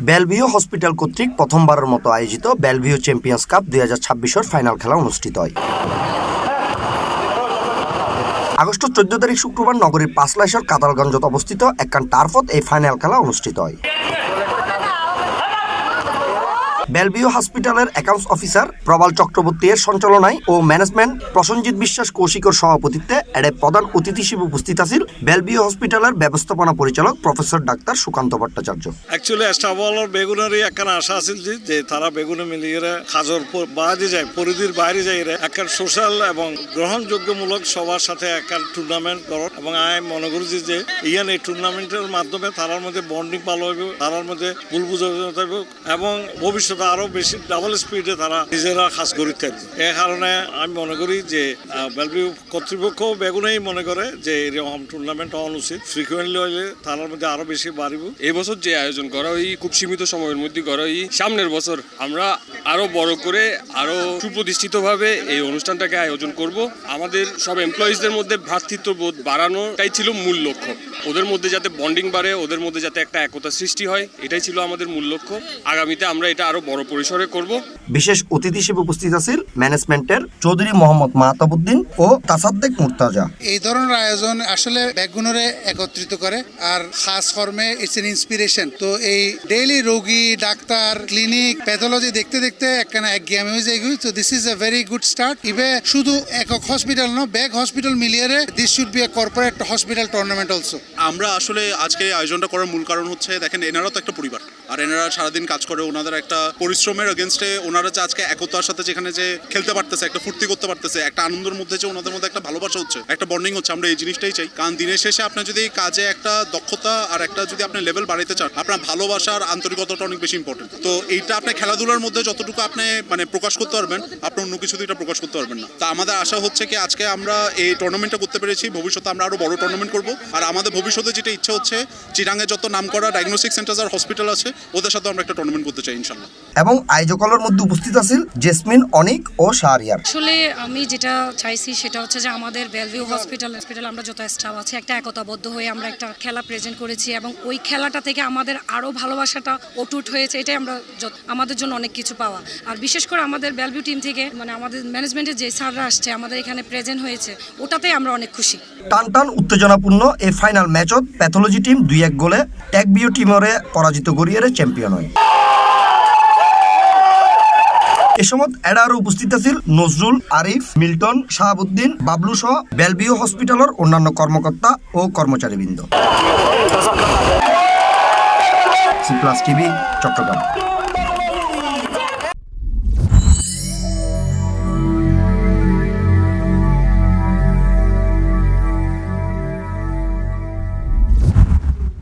Belle Vue hospital কর্তৃক প্রথমবারের মতো আয়োজিত বেলভিউ চ্যাম্পিয়ন্স কাপ 2026-এর ফাইনাল খেলা অনুষ্ঠিত হয়। আগস্ট 14 তারিখ শুক্রবার নগরীর পাঁচলাইশের কাতালগঞ্জত অবস্থিত একখান টার্ফত এই ফাইনাল খেলা অনুষ্ঠিত হয়। বেলভিউ হসপিটালের অ্যাকাউন্টস অফিসার প্রবাল চক্রবর্তী এর সঞ্চালনায় ও ম্যানেজমেন্ট প্রসঞ্জিৎ বিশ্বাস কৌশিকর সভাপতিত্বে এর প্রধান অতিথি হিসেবে উপস্থিত আছেন বেলভিউ হসপিটালের ব্যবস্থাপনা পরিচালক professor doctor Sukanta Bhattacharya. Actually স্টাফওয়ালার বেগুনেরই একখান আশা আছিল যে তারা বেগুনে মিলিয়ে খাজর বাইরে যায়, পরিধির বাইরে যায় একখান সোশ্যাল এবং গ্রহণযোগ্যমূলক সবার সাথে একখান টুর্নামেন্ট করার, এবং আমি মনে করছি যে ইয়ান এই টুর্নামেন্টের মাধ্যমে তারার মধ্যে বন্ডিং ভালো হইব, তারার মধ্যে ভুল বুঝাবুঝি হইব এবং ভবিষ্যতে আরো বেশি ডাবল স্পিডে তারা নিজেরা কাজ করে থাকবে। এই কারণে আমি মনে করি যে বেলভিউ কর্তৃপক্ষ বেগুনেই মনে করে যে এরকম টুর্নামেন্ট হওয়া উচিত, ফ্রিকুয়েন্টলি হইলে তার মধ্যে আরো বেশি বাড়িব। এই বছর যে আয়োজন করা হয় খুব সীমিত সময়ের মধ্যে করা হয়, সামনের বছর আমরা আরো বড় করে আরো সুপ্রতিষ্ঠিতভাবে এই অনুষ্ঠানটাকে আয়োজন করব। আমাদের সব এমপ্লয়িজদের মধ্যে ভ্রাতৃত্ববোধ বাড়ানোটাই ছিল মূল লক্ষ্য। ওদের মধ্যে যাতে বন্ডিং বাড়ে, ওদের মধ্যে যাতে একটা একতা সৃষ্টি হয়, এটাই ছিল আমাদের মূল লক্ষ্য। আগামীতে আমরা এটা আরো বড় পরিসরে করব। বিশেষ অতিথি হিসেবে উপস্থিত আছেন ম্যানেজমেন্টের চৌধুরী মোহাম্মদ মাহতাবউদ্দিন ও তাসাদ্দেক মুর্তাজা। এই ধরনের আয়োজন আসলে বেগুনরে একত্রিত করে আর খাস কর্মে ইটস এন ইন্সপিরেশন। তো এই ডেইলি রোগী, ডাক্তার, ক্লিনিক, প্যাথোলজি দেখতে দেখতে একখানা একঘেয়েমি হয়ে যায়। তো this is a very good start. ইভে শুধু একক হসপিটাল না, ব্যাগ হসপিটাল মিলিয়ে this should be a corporate hospital tournament also. আমরা আসলে আজকে আয়োজনটা করার মূল কারণ হচ্ছে, দেখেন এনারা তো একটা পরিবার, আর এনারা সারাদিন কাজ করে, ওনাদের একটা পরিশ্রমের এগেনস্টে ওনারা যে আজকে একতার সাথে যেখানে যে খেলতে পারতেছে, একটা ফুর্তি করতে পারতেছে, একটা আনন্দের মধ্যে যে ওনাদের মধ্যে একটা ভালোবাসা হচ্ছে, একটা বন্ডিং হচ্ছে, আমরা এই জিনিসটাই চাই। কারণ দিনের শেষে আপনার যদি কাজে একটা দক্ষতা আর একটা যদি আপনি লেভেল বাড়াইতে চান, আপনার ভালোবাসা আর আন্তরিকতাটা অনেক বেশি ইম্পর্টেন্ট। তো এইটা আপনি খেলাধুলার মধ্যে যতটুকু আপনি প্রকাশ করতে পারবেন, আপনি অন্য কিছুতে এটা প্রকাশ করতে পারবেন না। তা আমাদের আশা হচ্ছে কি আজকে আমরা এই টুর্নামেন্টটা করতে পেরেছি, ভবিষ্যতে আমরা আরো বড় টুর্নামেন্ট করব। আর আমাদের ভবিষ্যতে যেটা ইচ্ছা হচ্ছে, চিটাঙে যত নামকরা ডায়াগনস্টিক সেন্টার আর হসপিটাল আছে, ওদের সাথে আমরা একটা টুর্নামেন্ট করতে চাই ইনশাআল্লাহ। এবং আয়োজকদের মধ্যে উপস্থিত আছেন জেসমিন, অনিক ও শাহরিয়ার। আসলে আমি যেটা চাইছি সেটা হচ্ছে যে আমাদের বেলভিউ হসপিটাল আমরা যত স্টাফ আছে একটা একতাবদ্ধ হয়ে আমরা একটা খেলা প্রেজেন্ট করেছি, এবং ওই খেলাটা থেকে আমাদের আরো ভালোবাসাটা অটুট হয়েছে। এটাই আমরা আমাদের জন্য অনেক কিছু পাওয়া। আর বিশেষ করে আমাদের বেলভিউ টিম থেকে আমাদের ম্যানেজমেন্টের যে স্যাররা আসছে আমাদের এখানে প্রেজেন্ট হয়েছে, ওটাতেই আমরা অনেক খুশি। টান টান উত্তেজনাপূর্ণ এই ফাইনাল ম্যাচত প্যাথোলজি টিম 2-1 গোলে টেকবিউ টিমরে পরাজিত করিয়ে চ্যাম্পিয়ন হয়। এ সময় এডারও উপস্থিত আছিল নজরুল, আরিফ, মিল্টন, শাহাবুদ্দিন, বাবলু সহ বেলভিউ হসপিটালের অন্যান্য কর্মকর্তা ও কর্মচারীবৃন্দ। C plus TV, Chittagong.